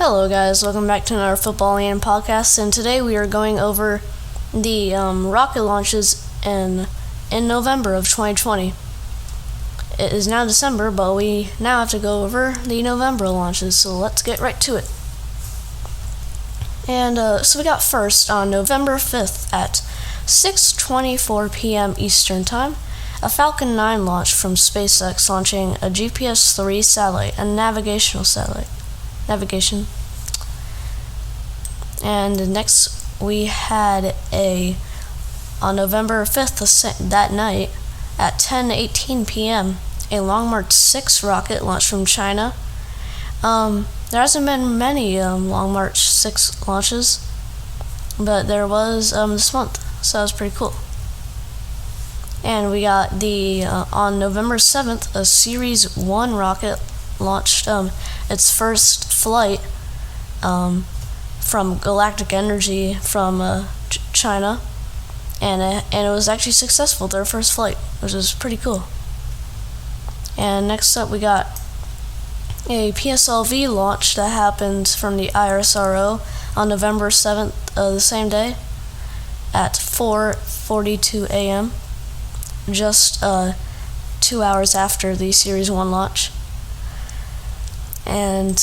Hello guys, welcome back to another Footballian podcast, and today we are going over the rocket launches in November of 2020. It is now December, but we now have to go over the November launches, so let's get right to it. And so we got first on November 5th at 6:24 p.m. Eastern Time, a Falcon 9 launch from SpaceX launching a GPS-3 satellite, a navigational satellite. Navigation. And next we had on November 5th that night at 10:18 p.m. a Long March 6 rocket launched from China. There hasn't been many Long March 6 launches, but there was this month, so that was pretty cool. And we got on November 7th, a Series 1 rocket launched its first flight from Galactic Energy from China, and it was actually successful, their first flight, which was pretty cool. And next up we got a PSLV launch that happened from the ISRO on November 7th, the same day, at 4:42 a.m., just 2 hours after the Series 1 launch. And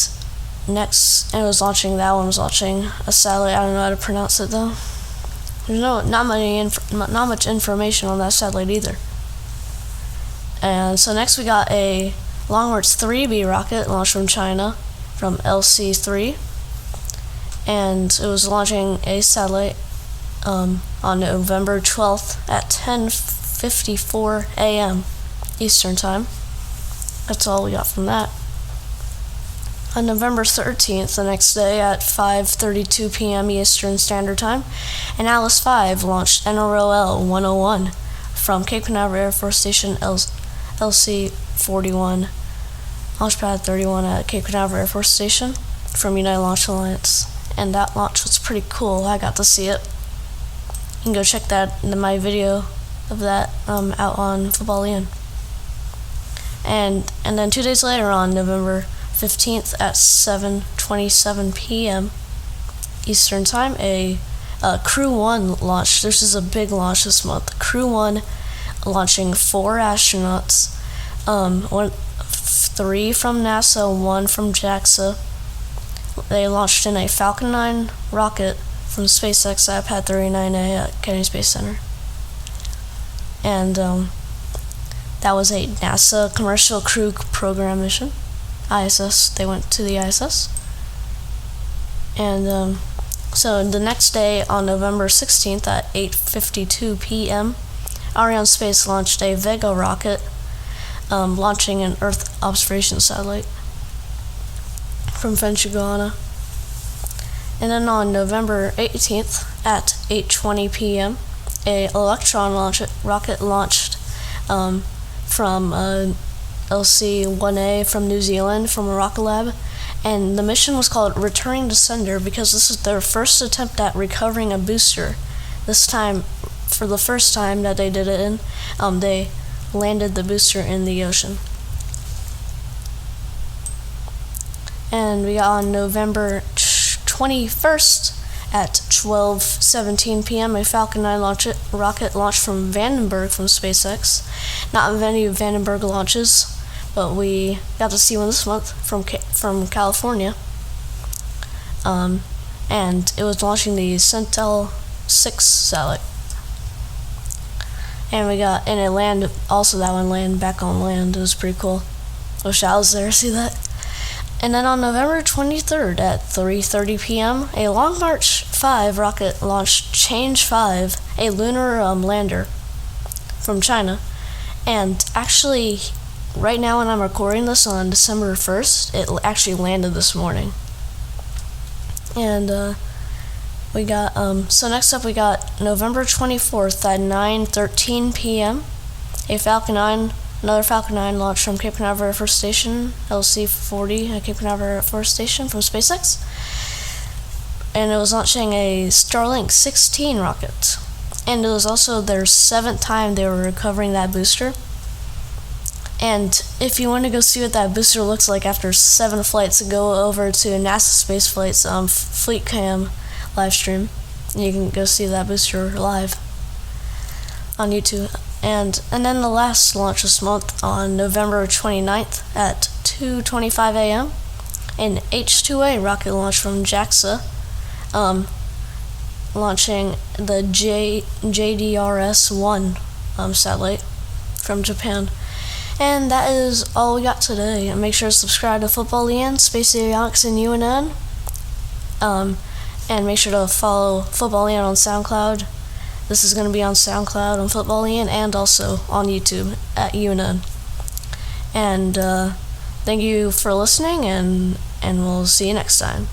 next, that one was launching a satellite. I don't know how to pronounce it though. There's not much information on that satellite either. And so next we got a Long March 3B rocket launched from China, from LC-3, and it was launching a satellite on November 12th at 10:54 a.m. Eastern Time. That's all we got from that. On November 13th, the next day at 5:32 p.m. Eastern Standard Time, an Alice 5 launched NROL-101 from Cape Canaveral Air Force Station LC-41, Launchpad 31 at Cape Canaveral Air Force Station from United Launch Alliance. And that launch was pretty cool. I got to see it. You can go check that in my video of that out on Footballian. And then 2 days later, on November 15th at 7:27 p.m. Eastern Time, a Crew 1 launch. This is a big launch this month. Crew 1 launching 4 astronauts, 3 from NASA, 1 from JAXA. They launched in a Falcon 9 rocket from SpaceX at Pad 39A at Kennedy Space Center. And that was a NASA Commercial Crew Program mission. ISS. They went to the ISS. And so the next day, on November 16th at 8:52 p.m., Arianespace launched a Vega rocket, launching an Earth observation satellite from French-Guiana. And then on November 18th at 8:20 p.m., a Electron rocket launched from LC-1A from New Zealand, from a rocket lab, and the mission was called Returning to Sender because this is their first attempt at recovering a booster. This time, for the first time that they did it in, they landed the booster in the ocean. And we got on November 21st at 12:17 p.m. a Falcon 9 rocket launched from Vandenberg from SpaceX. Not many Vandenberg launches, but we got to see one this month from California. And it was launching the Sentinel 6 satellite. And that one landed back on land. It was pretty cool. Wish I was there to see that. And then on November 23rd at 3:30 p.m., a Long March 5 rocket launched Change 5, a lunar lander from China. And actually, right now when I'm recording this on December 1st, it actually landed this morning. And we got, so next up we got November 24th at 9:13 p.m., another Falcon 9 launched from Cape Canaveral Air Force Station, LC-40 at Cape Canaveral Air Force Station from SpaceX. And it was launching a Starlink 16 rocket. And it was also their 7th time they were recovering that booster. And if you want to go see what that booster looks like after 7 flights, go over to NASA Space Flight's Fleet Cam live stream. You can go see that booster live on YouTube. And then the last launch this month on November 29th at 2:25 a.m. an H-2A rocket launch from JAXA, launching the JDRS-1 satellite from Japan. And that is all we got today. And make sure to subscribe to Football Leanne, Space Avionics, and UNN. And make sure to follow Football Leanne on SoundCloud. This is going to be on SoundCloud on Football Leanne and also on YouTube at UNN. And thank you for listening, and we'll see you next time.